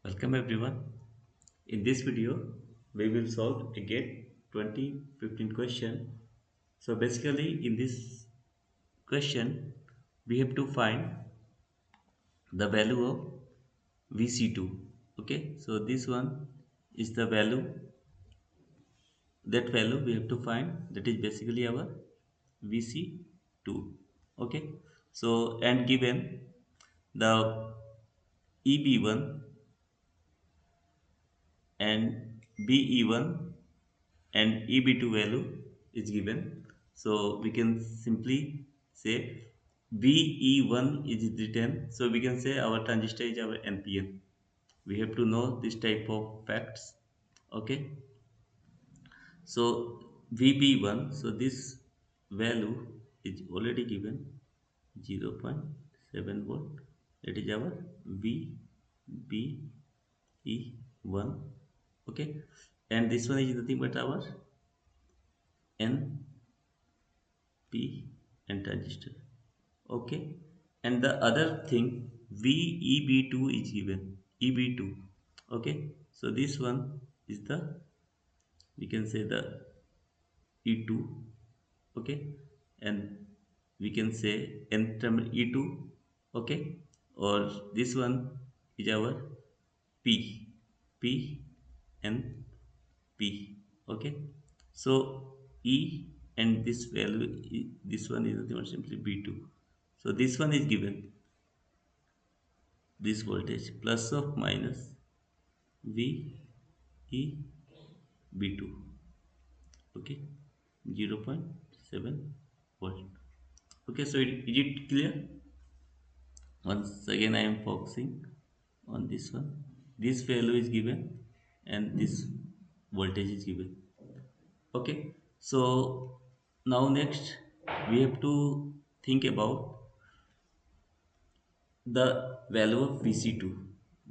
Welcome everyone. In this video, we will solve a GATE 2015 question. So basically, in this question, we have to find the value of VC2. Okay, so this one is the value. That value we have to find. That is basically our VC2. Okay, so and given the EB1 and BE1 and EB2 value is given. So we can simply say BE1 is written. So we can say our transistor is our NPN. We have to know this type of facts. Okay. So VB1, so this value is already given 0.7 volt. That is our VBE1. Okay. And this one is nothing but our N P and transistor. Okay. And the other thing VEB2 is given. EB2. Okay. So this one is the, we can say the E2. Okay. And we can say N terminal E2. Okay. Or this one is our P. P and P. Okay. So E and this value, this one is nothing but simply B2. So this one is given this voltage plus of minus V E B2. Okay. 0.7 volt. Okay. So is it clear? Once again, I am focusing on this one. This value is given and this voltage is given. Okay, so now next we have to think about the value of VC2.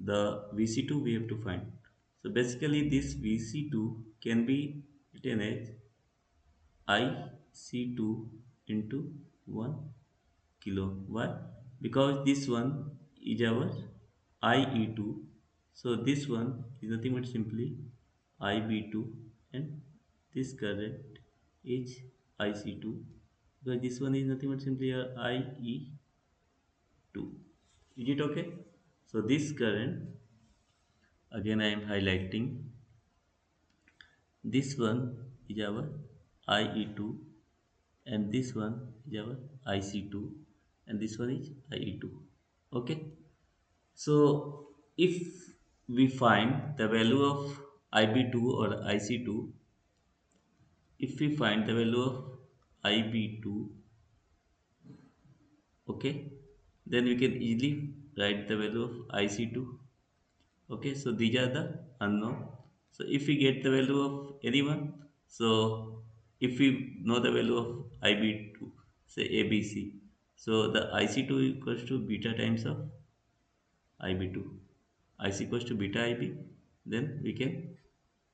The VC2 we have to find. So basically this VC2 can be written as IC2 into 1 kilo. Why? Because this one is our IE2. So this one is nothing but simply IB2 and this current is IC2 because this one is nothing but simply a IE2. Is it okay? So this current again I am highlighting this one is our IE2 and this one is our IC2 and this one is IE2. Okay. So if we find the value of IB2 or IC2, if we find the value of IB2, okay, then we can easily write the value of IC2. Okay, so these are the unknown. So if we get the value of anyone, so if we know the value of IB2, say ABC, so the IC2 equals to beta times of IB2. IC equals to beta IB, then we can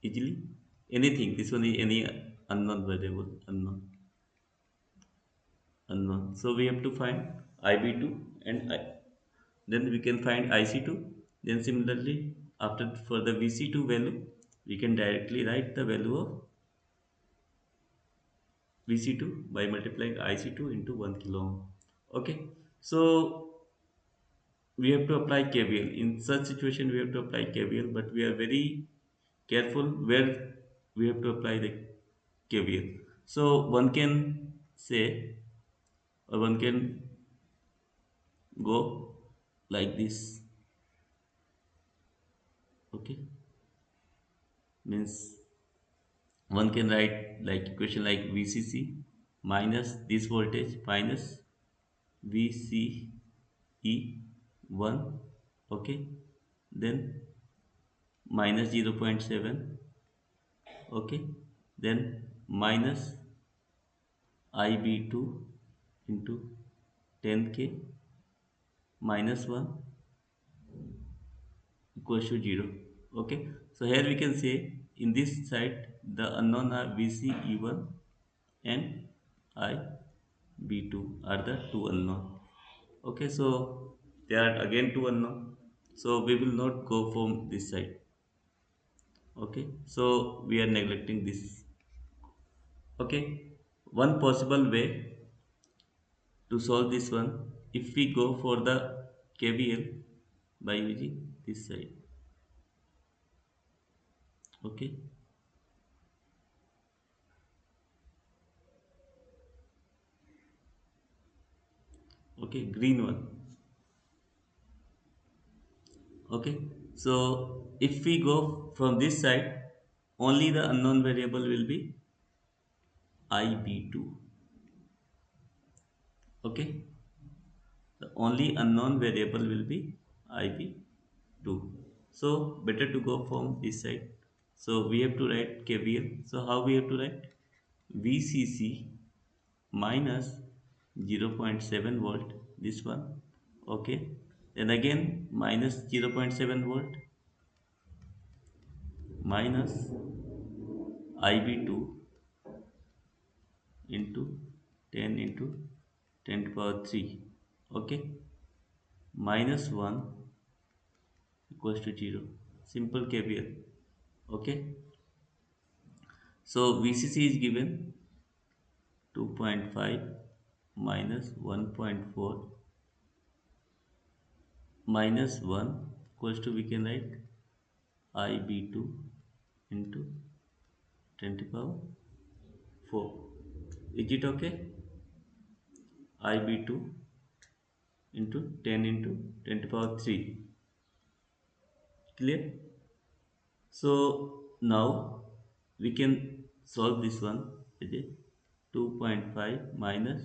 easily anything. This one is any unknown variable, unknown. So we have to find IB2 and then we can find IC2. Then similarly, after for the VC2 value, we can directly write the value of VC2 by multiplying IC2 into 1 kilo ohm. Okay, so we have to apply KVL. In such situation, we have to apply KVL, but we are very careful where we have to apply the KVL. So one can say, or one can go like this. Okay, means one can write like equation like VCC minus this voltage minus VCE 1, okay, then minus 0.7, okay, then minus IB2 into 10K minus 1 equals to 0. Okay, so here we can say in this side the unknown are VCE1 and IB2 are the two unknown. Okay, so there are again two unknown. So we will not go from this side. Okay, so we are neglecting this. Okay, one possible way to solve this one, if we go for the KVL by using this side. Okay, okay, green one. Okay, so if we go from this side, only the unknown variable will be IB2. Okay, the only unknown variable will be IB2. So better to go from this side. So we have to write KVL. So how we have to write? VCC minus 0.7 volt, this one. Okay, then again minus 0.7 volt minus IB2 into 10 into 10 to power 3. Okay, minus 1 equals to 0. Simple KVL. Okay, so VCC is given 2.5 minus 1.4 minus 1 equals to, we can write IB2 into 10 to power 4. Is it okay? IB2 into 10 into 10 to power 3. Clear? So now we can solve this one. Is it 2.5 minus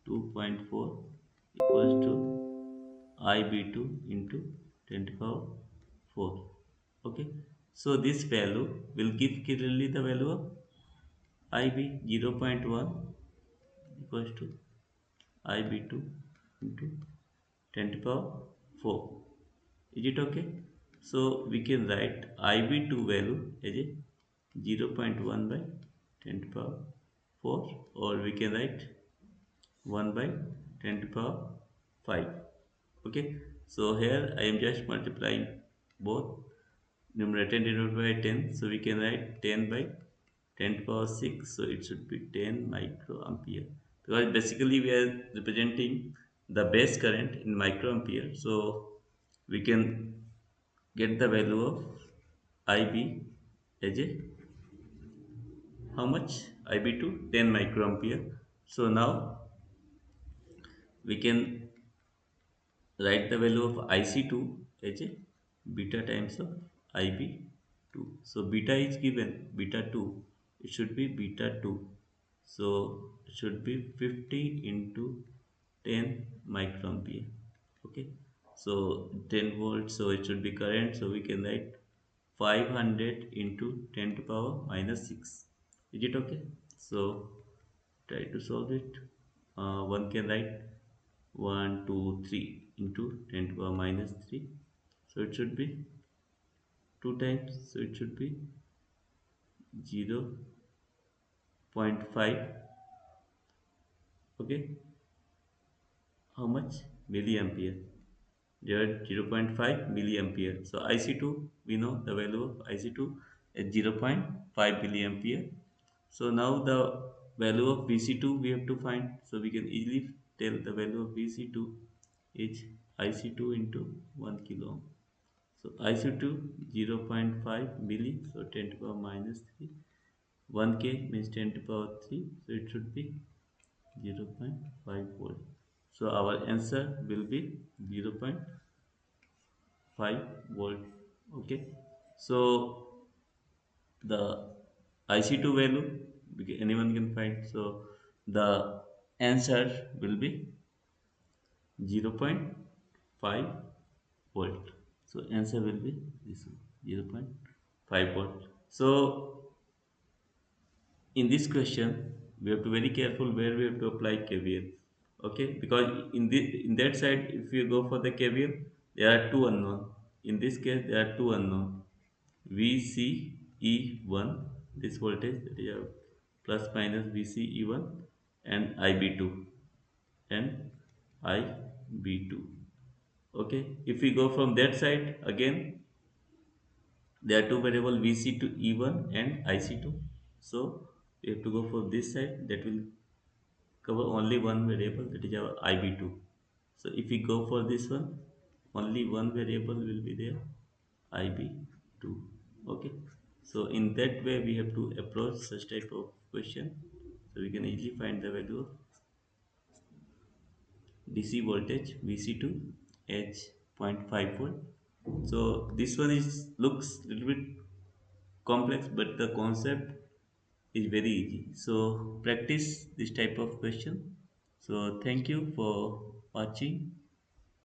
2.4 equals to IB2 into 10 to the power 4. Okay. So this value will give clearly the value of IB 0.1 equals to IB2 into 10 to the power 4. Is it okay? So we can write IB2 value as a 0.1 by 10 to the power 4, or we can write 1 by 10 to the power 5. Okay, so here I am just multiplying both numerator and denominator by 10, so we can write 10 by 10 to the power 6, so it should be 10 microampere, because basically we are representing the base current in microampere, so we can get the value of IB as a, how much? IB to 10 microampere. So now we can write the value of IC2 as a beta times of IB2. So beta is given, beta 2, it should be beta 2. So it should be 50 into 10 microampere. Okay, so 10 volts, so it should be current, so we can write 500 into 10 to power minus 6. Is it okay? So try to solve it. One can write 1 2 3 into 10 to the power minus 3, so it should be 2 times, so it should be 0.5. Okay, how much? Milliampere. There are 0.5 milliampere. So IC2, we know the value of IC2 is 0.5 milliampere. So now the value of VC2 we have to find, so we can easily tell the value of VC2 is IC2 into 1 kilo ohm. So IC2 0.5 milli, so 10 to the power minus 3. 1K means 10 to the power 3, so it should be 0.5 volt. So our answer will be 0.5 volt. Okay, so the IC2 value anyone can find, so the answer will be 0.5 volt. So answer will be this one, 0.5 volt. So in this question we have to very careful where we have to apply KVL. Okay, because in that side, if you go for the KVL, there are two unknown. In this case there are two unknown, VCE1, this voltage, that is plus minus VCE1, and IB2 and IB2. Okay, if we go from that side again, there are two variable VC2 E1 and IC2. So we have to go for this side, that will cover only one variable, that is our IB2. So if we go for this one, only one variable will be there, IB2. Okay, so in that way we have to approach such type of question. So we can easily find the value of DC voltage VC2 H 0.5 volt. So this one is looks little bit complex, but the concept is very easy. So practice this type of question. So thank you for watching.